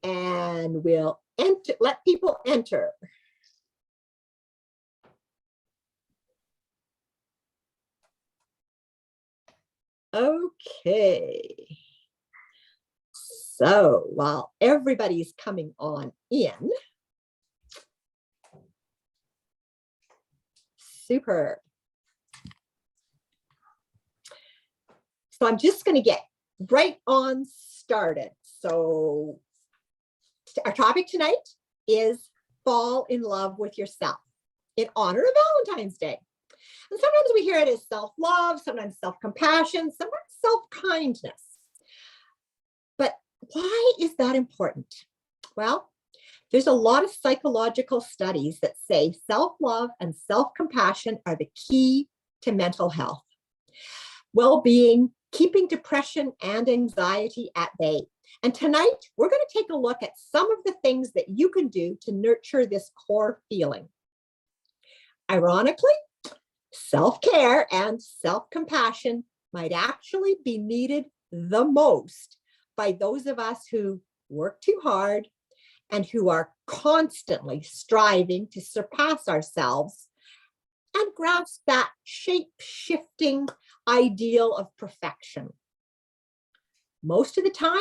and we'll let people enter. Okay. So while everybody's coming on in, super. So I'm just going to get right on started. So our topic tonight is fall in love with yourself in honor of Valentine's Day. And sometimes we hear it as self-love, sometimes self-compassion, sometimes self-kindness. But why is that important? Well, there's a lot of psychological studies that say self-love and self-compassion are the key to mental health, well-being, keeping depression and anxiety at bay. And tonight, we're going to take a look at some of the things that you can do to nurture this core feeling. Ironically, self-care and self-compassion might actually be needed the most by those of us who work too hard and who are constantly striving to surpass ourselves and grasp that shape-shifting ideal of perfection. Most of the time,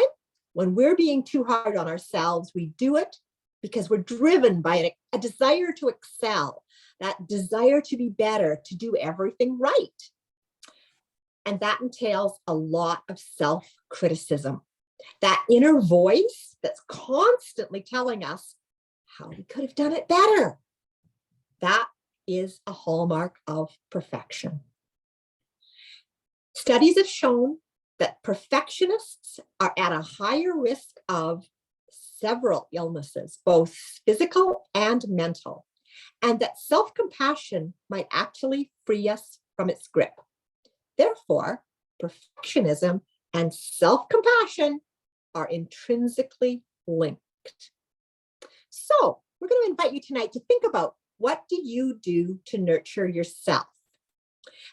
when we're being too hard on ourselves, we do it because we're driven by a desire to excel, that desire to be better, to do everything right. And that entails a lot of self-criticism, that inner voice that's constantly telling us how we could have done it better. That is a hallmark of perfection. Studies have shown that perfectionists are at a higher risk of several illnesses, both physical and mental, and that self-compassion might actually free us from its grip. Therefore, perfectionism and self-compassion are intrinsically linked. So we're going to invite you tonight to think about, what do you do to nurture yourself?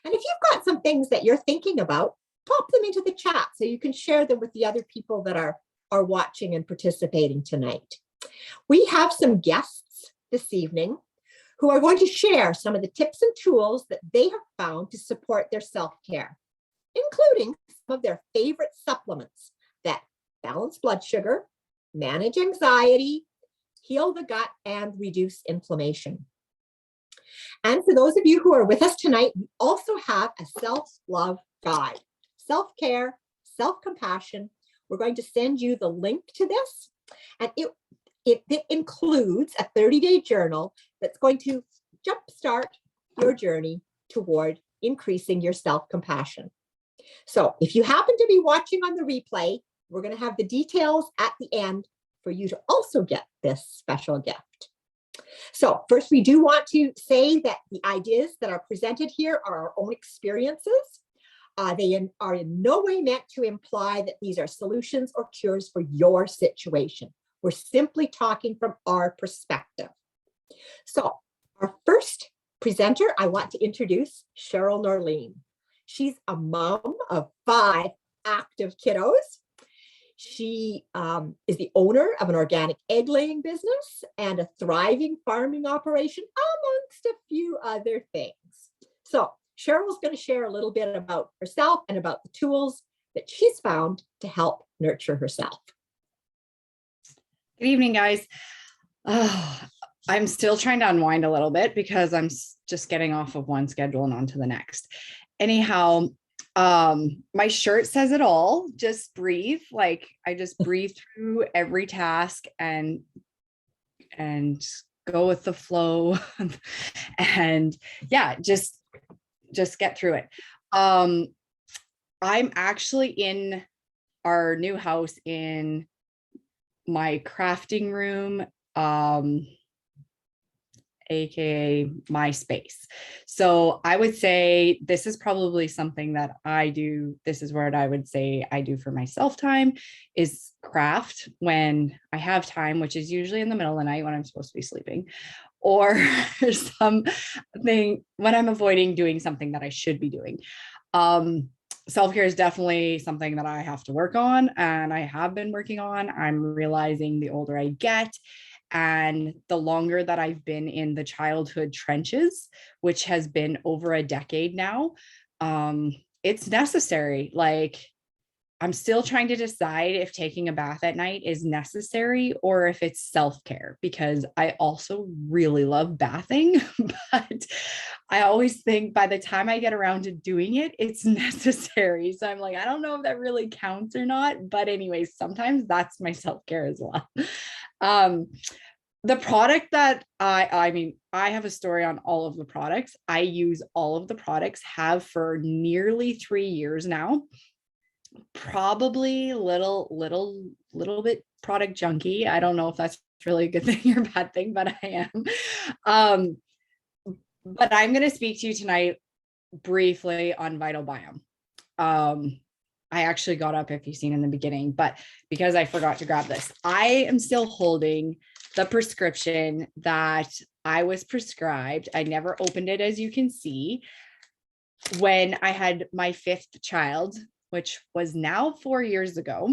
And if you've got some things that you're thinking about, pop them into the chat so you can share them with the other people that are watching and participating tonight. We have some guests this evening who are going to share some of the tips and tools that they have found to support their self-care, including some of their favorite supplements that balance blood sugar, manage anxiety, heal the gut, and reduce inflammation. And for those of you who are with us tonight, we also have a self-love guide, self-care, self-compassion. We're going to send you the link to this, and it includes a 30-day journal that's going to jumpstart your journey toward increasing your self-compassion. So if you happen to be watching on the replay, we're going to have the details at the end for you to also get this special gift. So first, we do want to say that the ideas that are presented here are our own experiences. They are in no way meant to imply that these are solutions or cures for your situation. We're simply talking from our perspective. So our first presenter, I want to introduce Cheryl Norleen. She's a mom of 5 active kiddos. She is the owner of an organic egg laying business and a thriving farming operation, amongst a few other things. So Cheryl's going to share a little bit about herself and about the tools that she's found to help nurture herself. Good evening, guys. I'm still trying to unwind a little bit because I'm just getting off of one schedule and onto the next. Anyhow, my shirt says it all. Just breathe. Like, I just breathe through every task and go with the flow. And yeah, just get through it. I'm actually in our new house in my crafting room, aka my space. So I would say this is probably something that I do. This is what I would say I do for myself time, is craft when I have time, which is usually in the middle of the night when I'm supposed to be sleeping, or something when I'm avoiding doing something that I should be doing. self-care is definitely something that I have to work on, and I have been working on. I'm realizing the older I get and the longer that I've been in the childhood trenches, which has been over a decade now, it's necessary. Like, I'm still trying to decide if taking a bath at night is necessary or if it's self-care, because I also really love bathing, but I always think by the time I get around to doing it, it's necessary. So I'm like, I don't know if that really counts or not. But anyways, sometimes that's my self-care as well. Um, the product that I mean, I have a story on all of the products. I use all of the products, have for nearly 3 years now. Probably little bit product junky. I don't know if that's really a good thing or a bad thing, but I am. Um, but I'm going to speak to you tonight briefly on Vital Biome. I actually got up, if you've seen in the beginning, but because I forgot to grab this, I am still holding the prescription that I was prescribed. I never opened it, as you can see, when I had my 5th child, which was now 4 years ago.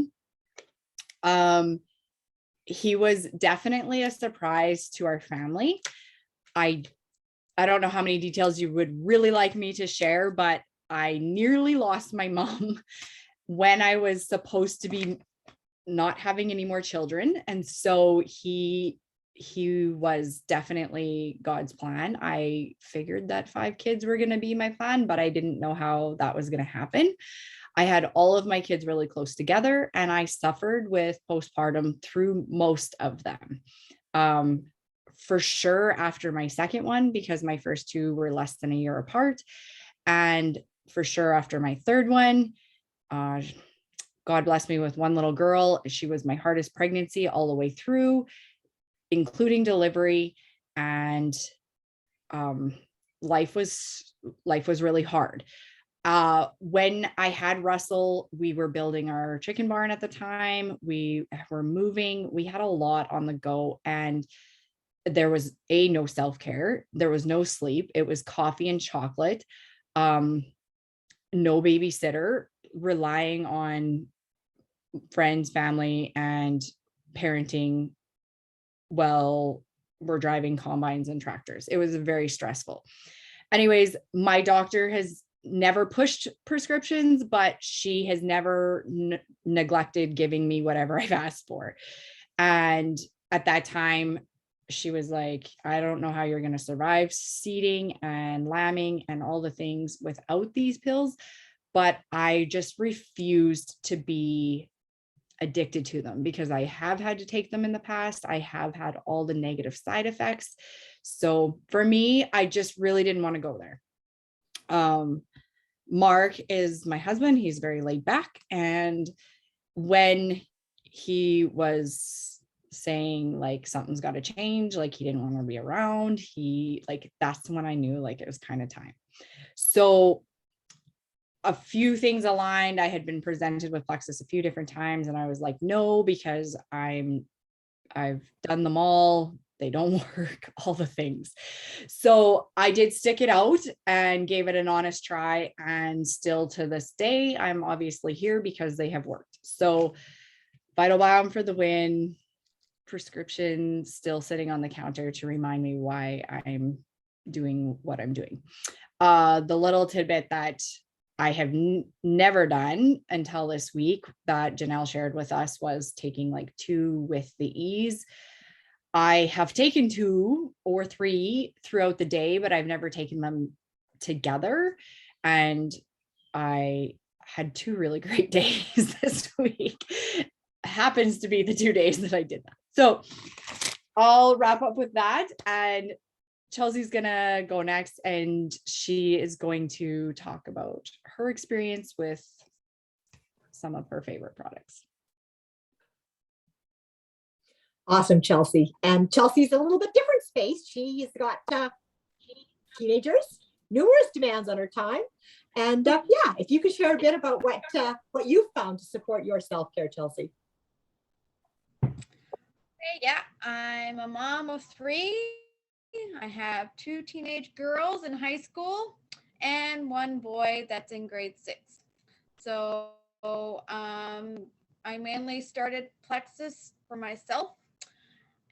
He was definitely a surprise to our family. I don't know how many details you would really like me to share, but I nearly lost my mom when I was supposed to be not having any more children. And so he was definitely God's plan. I figured that 5 kids were going to be my plan, but I didn't know how that was going to happen. I had all of my kids really close together, and I suffered with postpartum through most of them. For sure after my second one, because my first 2 were less than a year apart. And for sure after my third one, God blessed me with one little girl. She was my hardest pregnancy all the way through, including delivery. And life was really hard. When I had Russell, we were building our chicken barn at the time. We were moving. We had a lot on the go, and there was no self-care. There was no sleep. It was coffee and chocolate. No babysitter, relying on friends, family, and parenting while we're driving combines and tractors. It was very stressful. Anyways, my doctor has never pushed prescriptions, but she has never neglected giving me whatever I've asked for. And at that time, she was like, I don't know how you're going to survive seeding and lambing and all the things without these pills. But I just refused to be addicted to them, because I have had to take them in the past. I have had all the negative side effects. So for me, I just really didn't want to go there. Mark is my husband. He's very laid back. And when he was saying like something's got to change, like he didn't want to be around, that's when I knew like it was kind of time. So a few things aligned. I had been presented with Plexus a few different times, and I was like, no, because I've done them all. They don't work, all the things. So I did stick it out and gave it an honest try. And still to this day, I'm obviously here because they have worked. So Vital Biome for the win. Prescription still sitting on the counter to remind me why I'm doing what I'm doing. The little tidbit that I have never done until this week that Janelle shared with us was taking like 2 with the ease. I have taken 2 or 3 throughout the day, but I've never taken them together. And I had 2 really great days this week. Happens to be the 2 days that I did that. So I'll wrap up with that. And Chelsea's gonna go next, and she is going to talk about her experience with some of her favorite products. Awesome, Chelsea. And Chelsea's a little bit different space. She's got teenagers, numerous demands on her time. And yeah, if you could share a bit about what you found to support your self-care, Chelsea. Hey, yeah, I'm a mom of 3. I have 2 teenage girls in high school and 1 boy that's in grade 6. So I mainly started Plexus for myself,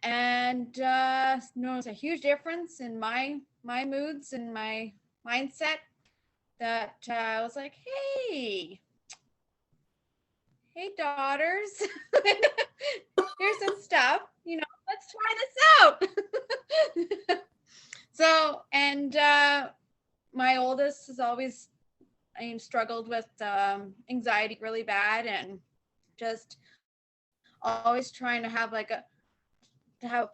and noticed a huge difference in my moods and my mindset. That I was like, hey daughters, here's some stuff. Let's try this out. So, and my oldest has always struggled with anxiety really bad, and just always trying to have a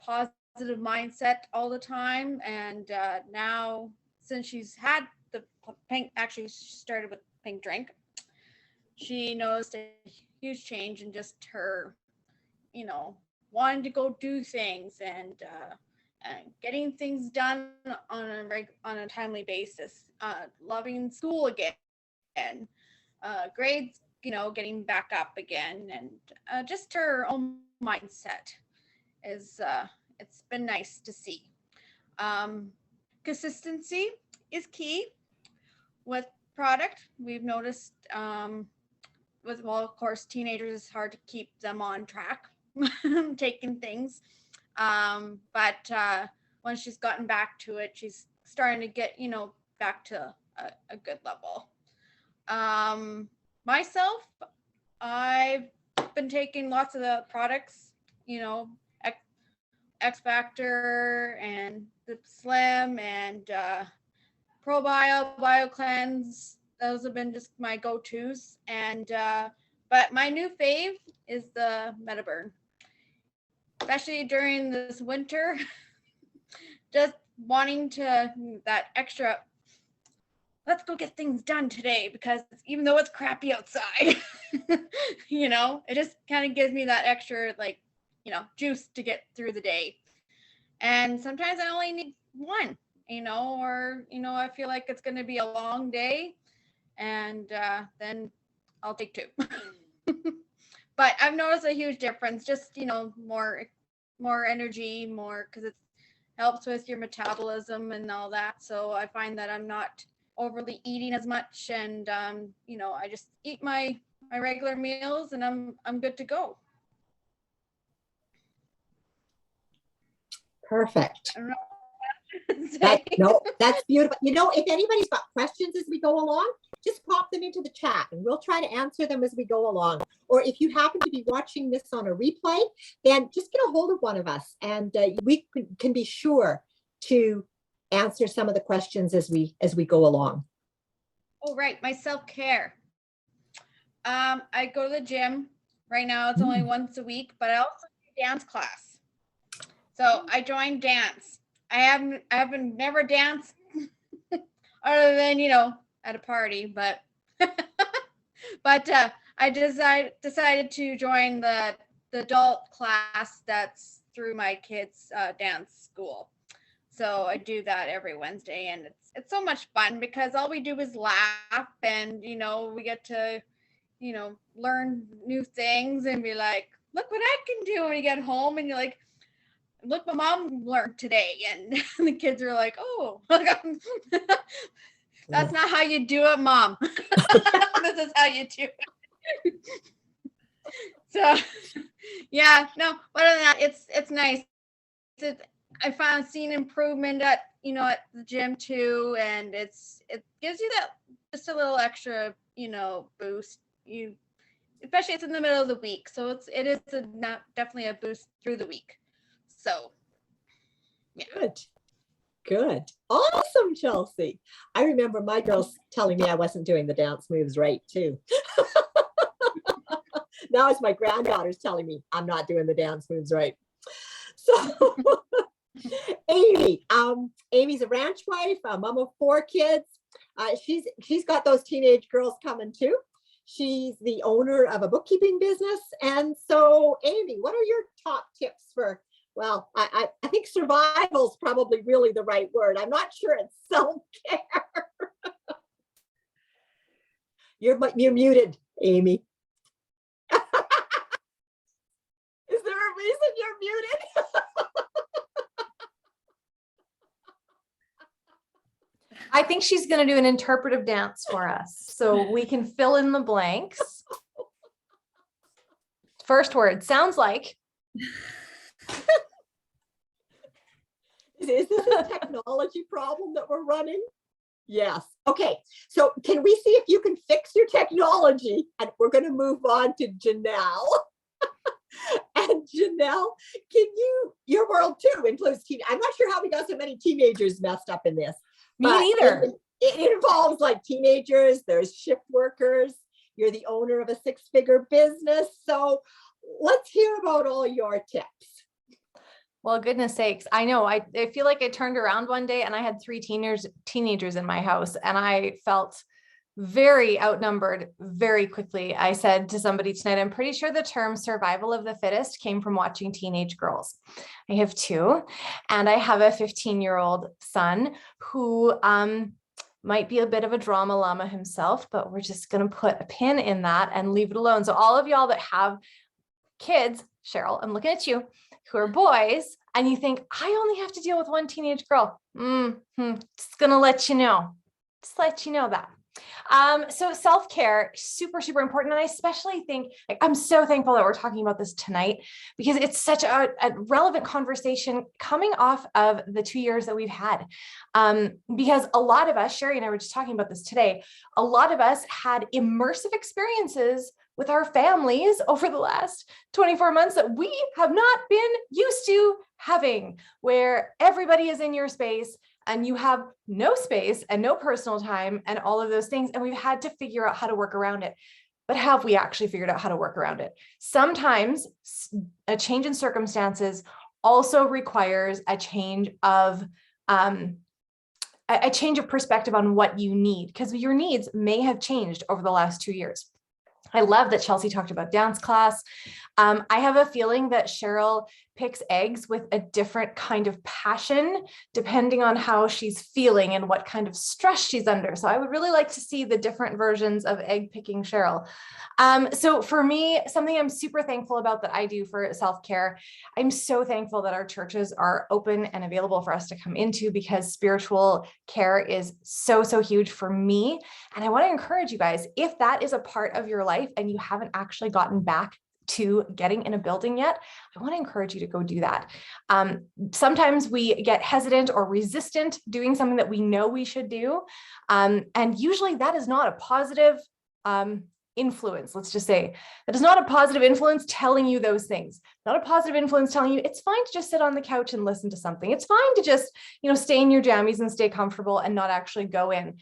positive mindset all the time. And now, since she's had the pink, actually she started with pink drink, she noticed a huge change in just her, wanting to go do things, and getting things done on a timely basis, loving school again, grades, getting back up again, and just her own mindset is it's been nice to see. Um, Consistency is key with product. We've noticed well, of course, teenagers, it's hard to keep them on track, taking things. But once she's gotten back to it, she's starting to get, back to a good level. Myself, I've been taking lots of the products, X, X Factor and the Slim and ProBio, BioCleanse. Those have been just my go-tos. And but my new fave is the MetaBurn, especially during this winter. Just wanting to that extra, let's go get things done today, because even though it's crappy outside, it just kind of gives me that extra, juice to get through the day. And sometimes I only need one, or, I feel like it's going to be a long day, and then I'll take two. But I've noticed a huge difference, just, more energy, more, because it helps with your metabolism and all that. So I find that I'm not overly eating as much, and I just eat my regular meals, and I'm good to go. Perfect. I don't know. That's beautiful. If anybody's got questions as we go along, just pop them into the chat and we'll try to answer them as we go along. Or if you happen to be watching this on a replay, then just get a hold of one of us, and we can be sure to answer some of the questions as we go along. Oh, right. My self-care. I go to the gym. Right now it's only once a week, but I also do dance class. So I joined dance. I haven't never danced other than, at a party, but I decided to join the adult class that's through my kids' dance school. So I do that every Wednesday, and it's so much fun, because all we do is laugh, and we get to learn new things and be like, look what I can do when you get home, and you're like, look what mom learned today, and the kids are like, oh, that's not how you do it, mom. This is how you do it. So yeah, no, other than that, it's nice. I found seen improvement at the gym too, and it gives you that just a little extra boost. Especially it's in the middle of the week, so it is definitely a boost through the week. So yeah. Good. Awesome, Chelsea. I remember my girls telling me I wasn't doing the dance moves right too. Now it's my granddaughters telling me I'm not doing the dance moves right. So Amy, Amy's a ranch wife, a mom of 4 kids. She's got those teenage girls coming too. She's the owner of a bookkeeping business. And so, Amy, what are your top tips for, well, I think survival is probably really the right word. I'm not sure it's self-care. You're muted, Amy. Is there a reason you're muted? I think she's going to do an interpretive dance for us so we can fill in the blanks. First word sounds like. Is this a technology problem that we're running? Yes. Okay. So can we see if you can fix your technology? And we're going to move on to Janelle. And Janelle, your world too includes teen. I'm not sure how we got so many teenagers messed up in this. Me neither. It involves like teenagers, there's shift workers, you're the owner of a 6-figure business. So let's hear about all your tips. Well, goodness sakes. I know. I feel like I turned around one day and I had 3 teenagers in my house and I felt very outnumbered very quickly. I said to somebody tonight, I'm pretty sure the term survival of the fittest came from watching teenage girls. I have 2, and I have a 15-year-old son who might be a bit of a drama llama himself, but we're just going to put a pin in that and leave it alone. So all of y'all that have kids, Cheryl, I'm looking at you, who are boys, and you think, I only have to deal with one teenage girl. Just going to let you know. Just let you know that. So self-care, super, super important. And I especially think, like, I'm so thankful that we're talking about this tonight because it's such a relevant conversation coming off of the 2 years that we've had. Because a lot of us, Sherry and I were just talking about this today, a lot of us had immersive experiences with our families over the last 24 months that we have not been used to having, where everybody is in your space and you have no space and no personal time and all of those things. And we've had to figure out how to work around it. But have we actually figured out how to work around it? Sometimes a change in circumstances also requires a change of perspective on what you need, because your needs may have changed over the last 2 years. I love that Chelsea talked about dance class. I have a feeling that Cheryl picks eggs with a different kind of passion, depending on how she's feeling and what kind of stress she's under. So I would really like to see the different versions of egg picking Cheryl. So for me, something I'm super thankful about that I do for self-care, I'm so thankful that our churches are open and available for us to come into, because spiritual care is so, so huge for me. And I want to encourage you guys, if that is a part of your life and you haven't actually gotten back to getting in a building yet, I want to encourage you to go do that. Sometimes we get hesitant or resistant doing something that we know we should do. And usually that is not a positive influence. Let's just say that is not a positive influence telling you those things, not a positive influence telling you it's fine to just sit on the couch and listen to something. It's fine to just, stay in your jammies and stay comfortable and not actually go in,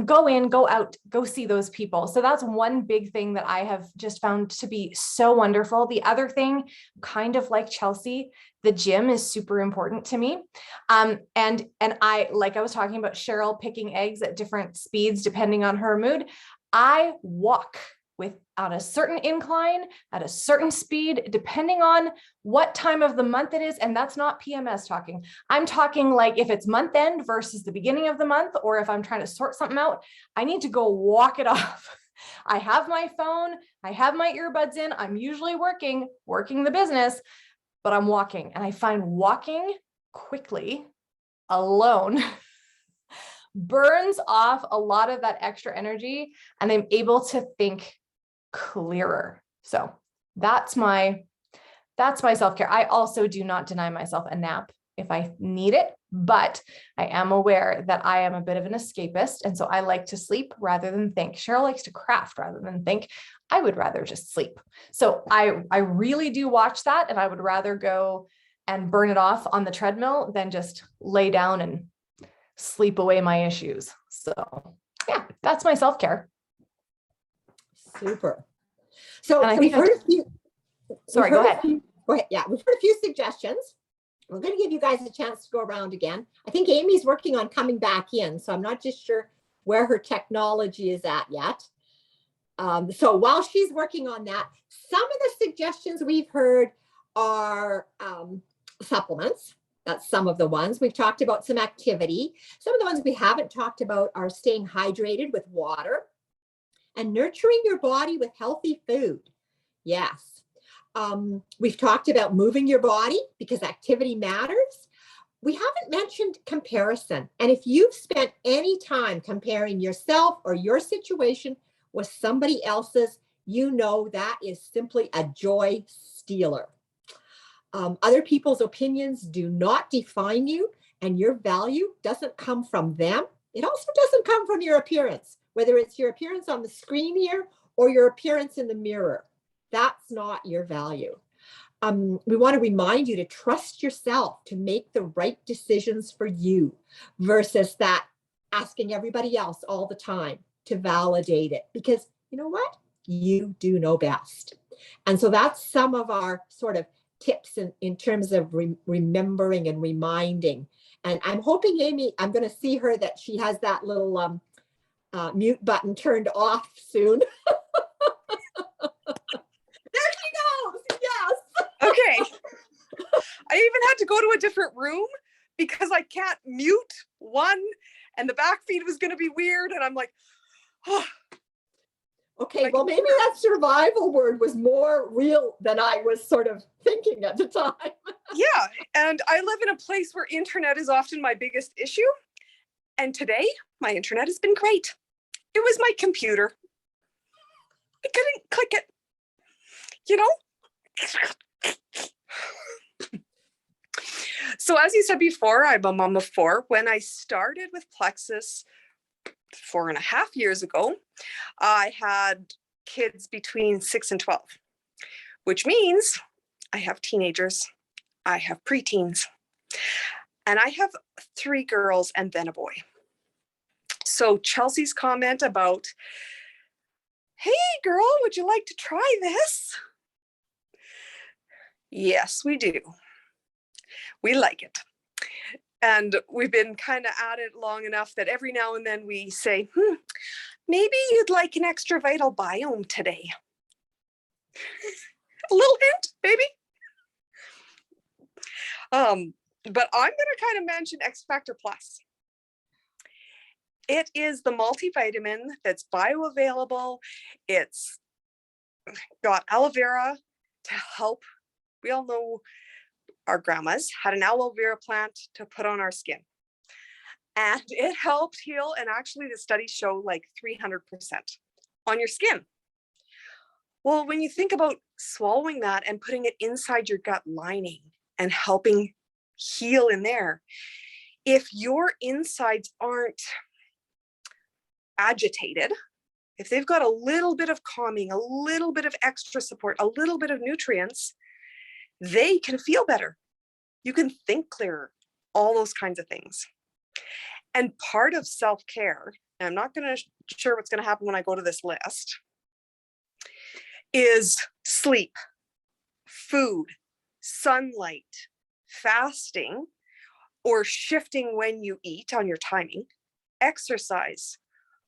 go out, go see those people. So that's one big thing that I have just found to be so wonderful. The other thing, kind of like Chelsea, the gym is super important to me. And I, like I was talking about Cheryl picking eggs at different speeds, depending on her mood. I walk on a certain incline at a certain speed, depending on what time of the month it is. And that's not PMS talking. I'm talking like if it's month end versus the beginning of the month, or if I'm trying to sort something out, I need to go walk it off. I have my phone, I have my earbuds in, I'm usually working the business, but I'm walking. And I find walking quickly alone burns off a lot of that extra energy, and I'm able to think clearer. So that's my self-care. I also do not deny myself a nap if I need it, but I am aware that I am a bit of an escapist. And so I like to sleep rather than think. Cheryl likes to craft rather than think. I would rather just sleep. So I really do watch that, and I would rather go and burn it off on the treadmill than just lay down and sleep away my issues. So yeah, that's my self-care. Super. So we've heard a few. Sorry, go ahead. Go ahead. Yeah, we've heard a few suggestions. We're going to give you guys a chance to go around again. I think Amy's working on coming back in, so I'm not just sure where her technology is at yet. So while she's working on that, some of the suggestions we've heard are supplements. That's some of the ones. We've talked about some activity. Some of the ones we haven't talked about are staying hydrated with water and nurturing your body with healthy food. Yes. We've talked about moving your body because activity matters. we haven't mentioned comparison. And if you've spent any time comparing yourself or your situation with somebody else's, you know that is simply a joy stealer. Other people's opinions do not define you, and your value doesn't come from them. It also doesn't come from your appearance, whether it's your appearance on the screen here or your appearance in the mirror. That's not your value. We want to remind you to trust yourself to make the right decisions for you versus that asking everybody else all the time to validate it, because you know what? You do know best. And so that's some of our sort of tips in terms of remembering and reminding. And I'm hoping, Amy, I'm going to see her that she has that little mute button turned off soon. There she goes. Yes. Okay. I even had to go to a different room because I can't mute one, and the back feed was going to be weird. And I'm like, oh. Okay, well, maybe that survival word was more real than I was sort of thinking at the time. Yeah, and I live in a place where internet is often my biggest issue. And today, my internet has been great. It was my computer. I couldn't click it, you know? So as you said before, I'm a mom of four. When I started with Plexus 4.5 years ago, I had kids between 6 and 12, which means I have teenagers, I have preteens, and I have 3 girls and then a boy. So Chelsea's comment about, hey girl, would you like to try this? Yes, we do. We like it. And we've been kind of at it long enough that every now and then we say, maybe you'd like an extra vital biome today. A little hint, maybe. But I'm going to kind of mention X Factor Plus. It is the multivitamin that's bioavailable. It's got aloe vera to help. We all know our grandmas had an aloe vera plant to put on our skin. And it helped heal. And actually the studies show like 300% on your skin. Well, when you think about swallowing that and putting it inside your gut lining and helping heal in there, if your insides aren't agitated, if they've got a little bit of calming, a little bit of extra support, a little bit of nutrients, they can feel better. You can think clearer, all those kinds of things. And part of self-care, and I'm not going to sure what's going to happen when I go to this list, is sleep, food, sunlight, fasting, or shifting when you eat on your timing, exercise,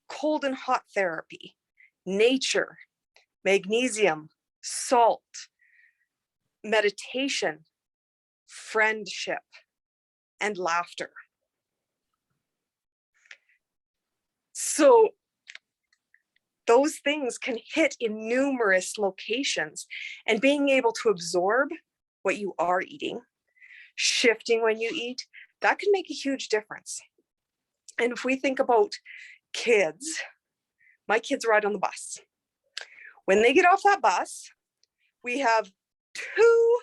cold and hot therapy, nature, magnesium, salt, meditation, friendship, and laughter. So those things can hit in numerous locations, and being able to absorb what you are eating, shifting when you eat, that can make a huge difference. And if we think about kids, my kids ride on the bus. When they get off that bus, we have 2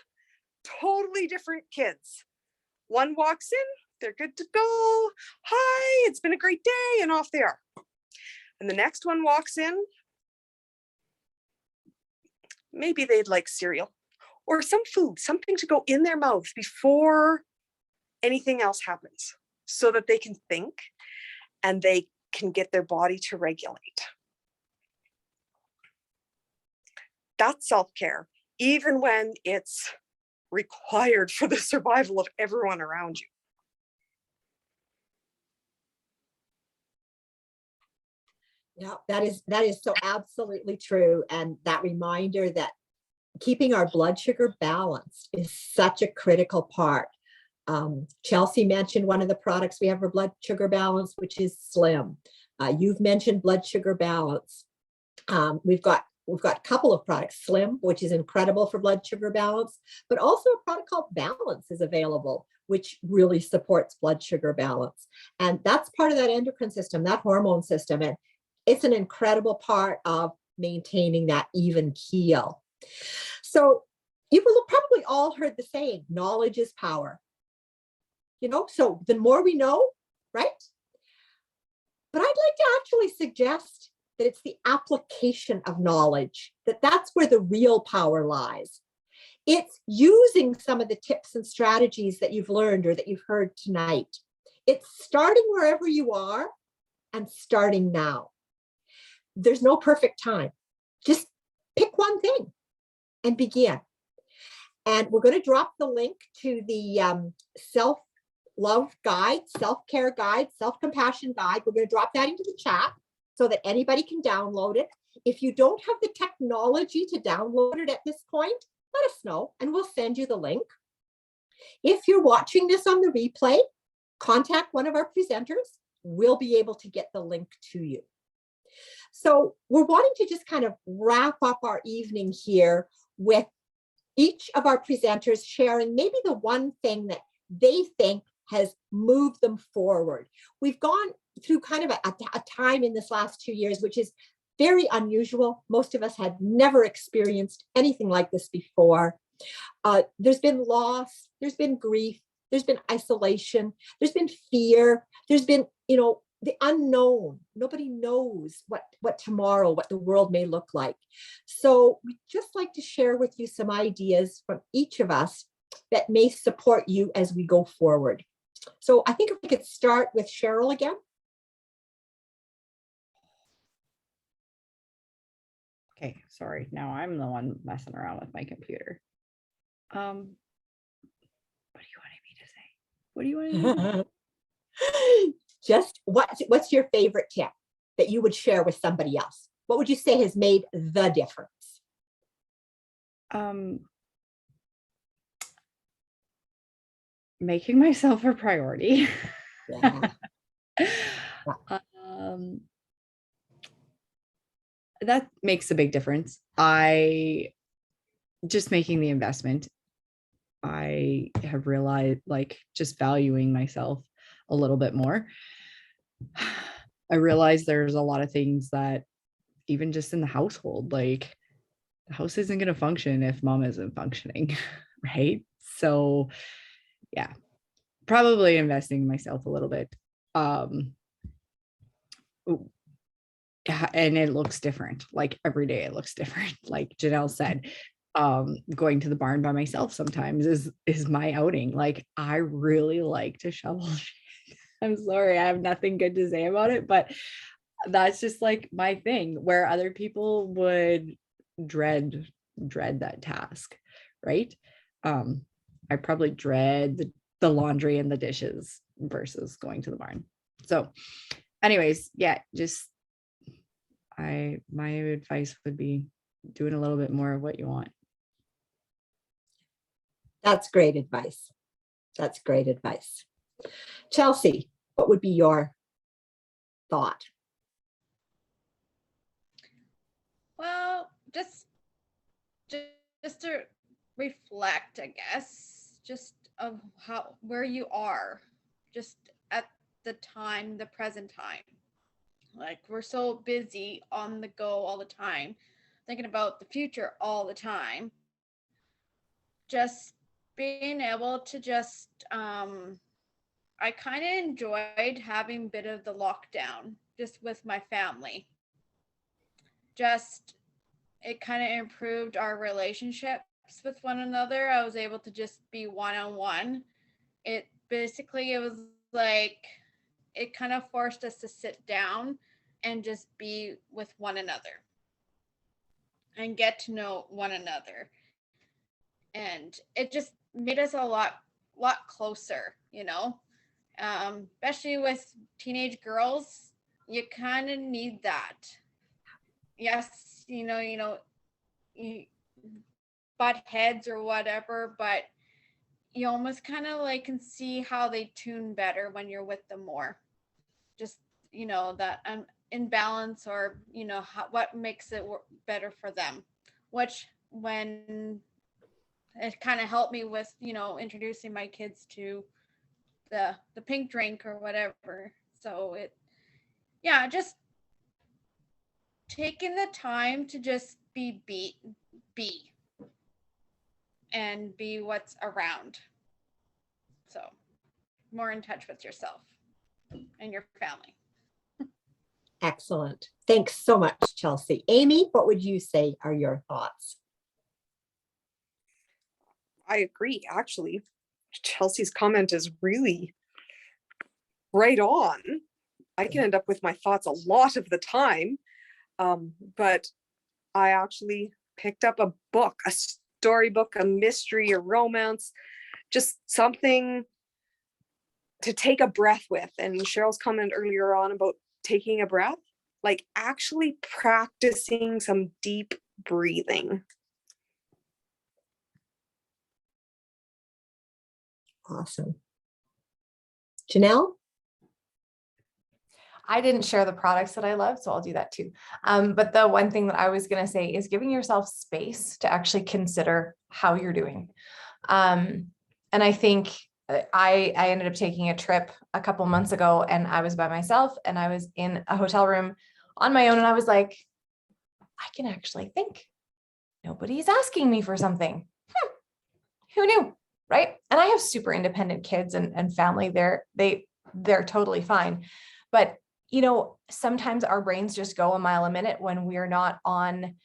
totally different kids. One walks in, they're good to go. Hi, it's been a great day, and off they are. And the next one walks in, maybe they'd like cereal or some food, something to go in their mouth before anything else happens, so that they can think and they can get their body to regulate. That's self-care, even when it's required for the survival of everyone around you. Yeah, that is so absolutely true. And that reminder that keeping our blood sugar balanced is such a critical part. Chelsea mentioned one of the products we have for blood sugar balance, which is Slim. You've mentioned blood sugar balance. We've got we've got a couple of products, Slim, which is incredible for blood sugar balance, but also a product called Balance is available, which really supports blood sugar balance. And that's part of that endocrine system, that hormone system. And it's an incredible part of maintaining that even keel. So you've probably all heard the saying, knowledge is power. So the more we know, right? But I'd like to actually suggest that it's the application of knowledge, that's where the real power lies. It's using some of the tips and strategies that you've learned or that you've heard tonight. It's starting wherever you are and starting now. There's no perfect time. Just pick one thing and begin. And we're going to drop the link to the self-love guide, self-care guide, self-compassion guide. We're going to drop that into the chat so that anybody can download it. If you don't have the technology to download it at this point, let us know and we'll send you the link. If you're watching this on the replay, contact one of our presenters. We'll be able to get the link to you. So we're wanting to just kind of wrap up our evening here with each of our presenters sharing maybe the one thing that they think has moved them forward. We've gone through kind of a time in this last 2 years, which is very unusual. Most of us had never experienced anything like this before. There's been loss, there's been grief, there's been isolation, there's been fear, there's been, the unknown. Nobody knows what tomorrow, what the world may look like. So we'd just like to share with you some ideas from each of us that may support you as we go forward. So I think if we could start with Cheryl again. Okay, sorry. Now I'm the one messing around with my computer. What do you want me to say? What do you want me to say? Just what's your favorite tip that you would share with somebody else? What would you say has made the difference? Making myself a priority. Yeah. That makes a big difference. Just making the investment. I have realized, like, just valuing myself a little bit more. I realize there's a lot of things that even just in the household, like the house isn't going to function if mom isn't functioning, right? So yeah, probably investing in myself a little bit. Yeah, and it looks different. Like every day it looks different. Like Janelle said, going to the barn by myself sometimes is my outing. Like I really like to shovel shit. I'm sorry, I have nothing good to say about it, but that's just like my thing, where other people would dread that task, right? I probably dread the laundry and the dishes versus going to the barn. So anyways, yeah, just my advice would be doing a little bit more of what you want. That's great advice. That's great advice. Chelsea, what would be your thought? Well, just to reflect, I guess, just of where you are, just at the present time. Like we're so busy on the go all the time, thinking about the future all the time. Just being able to I kind of enjoyed having a bit of the lockdown just with my family. Just it kind of improved our relationships with one another. I was able to just be one-on-one. It was like it kind of forced us to sit down and just be with one another and get to know one another. And it just made us a lot closer, especially with teenage girls. You kind of need that. Yes, you butt heads or whatever, but you almost kind of like can see how they tune better when you're with them more. Just that in balance, or what makes it better for them, which when it kind of helped me with introducing my kids to the pink drink or whatever. So just taking the time to just be and be what's around. So more in touch with yourself and your family. Excellent. Thanks so much, Chelsea. Amy, what would you say are your thoughts? I agree, actually. Chelsea's comment is really right on. I can end up with my thoughts a lot of the time, but I actually picked up a book, a storybook, a mystery, a romance, just something to take a breath with. And Cheryl's comment earlier on about taking a breath, like actually practicing some deep breathing. Awesome. Janelle? I didn't share the products that I love, so I'll do that too. But the one thing that I was going to say is giving yourself space to actually consider how you're doing. And I think I ended up taking a trip a couple months ago, and I was by myself, and I was in a hotel room on my own, and I was like, I can actually think. Nobody's asking me for something. Who knew? Right? And I have super independent kids and family. They're totally fine. But sometimes our brains just go a mile a minute when we're not on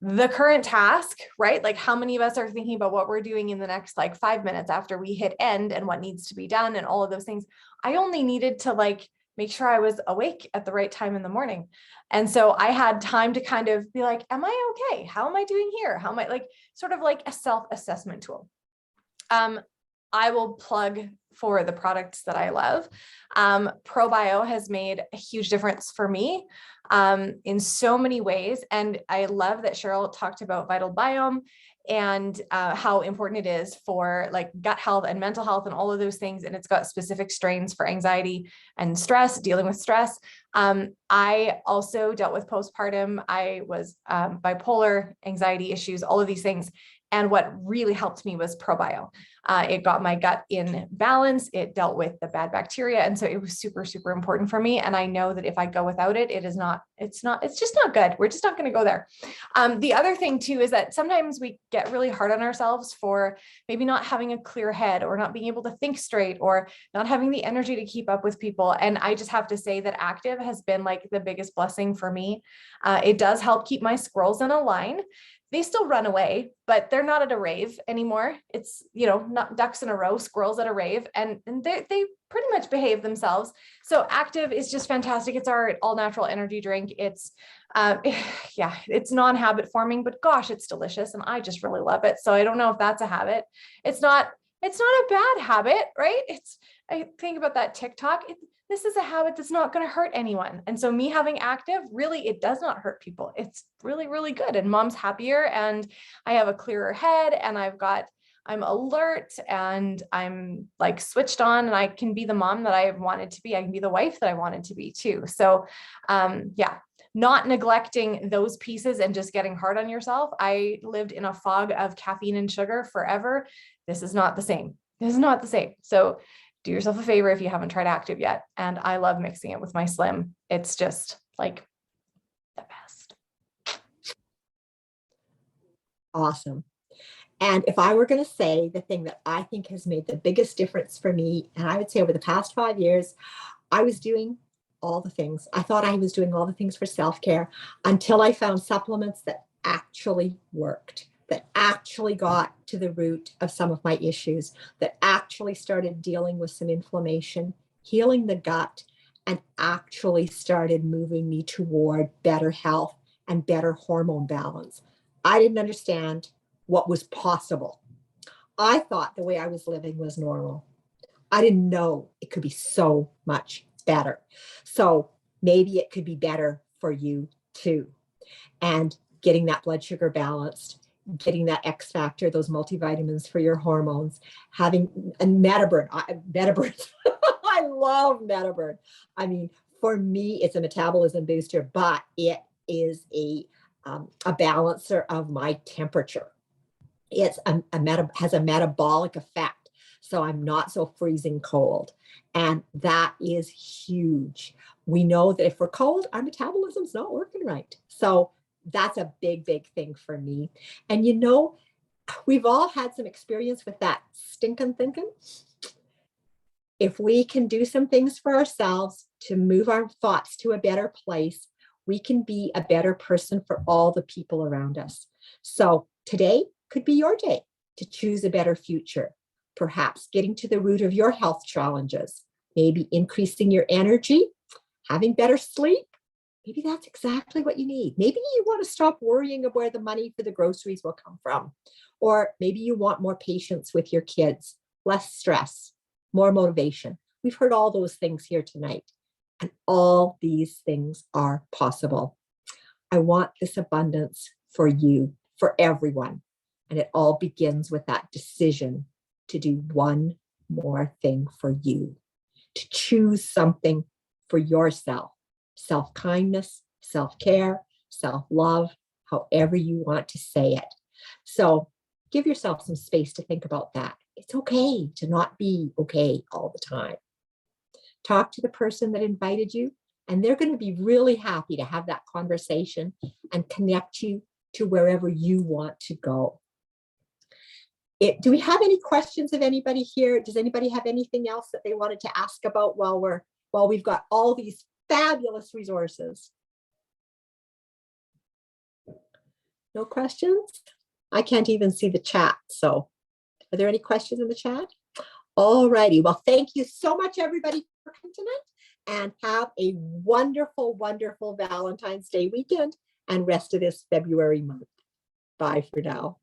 the current task, right? Like how many of us are thinking about what we're doing in the next 5 minutes after we hit end and what needs to be done and all of those things. I only needed to make sure I was awake at the right time in the morning. And so I had time to kind of be like, am I okay? How am I doing here? How am I sort of like a self-assessment tool. I will plug for the products that I love. ProBio has made a huge difference for me in so many ways. And I love that Cheryl talked about Vital Biome and how important it is for gut health and mental health and all of those things. And it's got specific strains for anxiety and stress, dealing with stress. I also dealt with postpartum. I was bipolar, anxiety issues, all of these things. And what really helped me was ProBio. It got my gut in balance. It dealt with the bad bacteria. And so it was super, super important for me. And I know that if I go without it, it's just not good. We're just not going to go there. The other thing too, is that sometimes we get really hard on ourselves for maybe not having a clear head or not being able to think straight or not having the energy to keep up with people. And I just have to say that active has been the biggest blessing for me. It does help keep my squirrels in a line. They still run away, but they're not at a rave anymore. It's, not ducks in a row, squirrels at a rave, and they pretty much behave themselves. So active is just fantastic. It's our all natural energy drink. It's, it's non-habit forming, but gosh, it's delicious. And I just really love it. So I don't know if that's a habit. It's not a bad habit, right? I think about that TikTok. This is a habit that's not going to hurt anyone. And so me having active, really, it does not hurt people. It's really, really good. And mom's happier and I have a clearer head and I'm alert and I'm switched on and I can be the mom that I wanted to be. I can be the wife that I wanted to be too. So not neglecting those pieces and just getting hard on yourself. I lived in a fog of caffeine and sugar forever. This is not the same. So do yourself a favor if you haven't tried active yet. And I love mixing it with my Slim. It's just the best. Awesome. And if I were going to say the thing that I think has made the biggest difference for me, and I would say over the past 5 years, I was doing all the things. I thought I was doing all the things for self-care until I found supplements that actually worked, that actually got to the root of some of my issues, that actually started dealing with some inflammation, healing the gut, and actually started moving me toward better health and better hormone balance. I didn't understand what was possible. I thought the way I was living was normal. I didn't know it could be so much better. So maybe it could be better for you too. And getting that blood sugar balanced, getting that X factor, those multivitamins for your hormones, having a Metaburn. I love Metaburn. I mean, For me, it's a metabolism booster, but it is a balancer of my temperature. It's has a metabolic effect, so I'm not so freezing cold, and that is huge. We know that if we're cold, our metabolism's not working right. So that's a big, big thing for me. And you know, we've all had some experience with that stinking thinking. If we can do some things for ourselves to move our thoughts to a better place, we can be a better person for all the people around us. So today could be your day to choose a better future, perhaps getting to the root of your health challenges, maybe increasing your energy, having better sleep. Maybe that's exactly what you need. Maybe you want to stop worrying of where the money for the groceries will come from. Or maybe you want more patience with your kids, less stress, more motivation. We've heard all those things here tonight. And all these things are possible. I want this abundance for you, for everyone. And it all begins with that decision to do one more thing for you, to choose something for yourself, self-kindness, self-care, self-love, however you want to say it. So give yourself some space to think about that. It's okay to not be okay all the time. Talk to the person that invited you, and they're going to be really happy to have that conversation and connect you to wherever you want to go. Do we have any questions of anybody here? Does anybody have anything else that they wanted to ask about while we've got all these fabulous resources? No questions? I can't even see the chat. So are there any questions in the chat? All righty. Well, thank you so much, everybody, for coming tonight, and have a wonderful, wonderful Valentine's Day weekend and rest of this February month. Bye for now.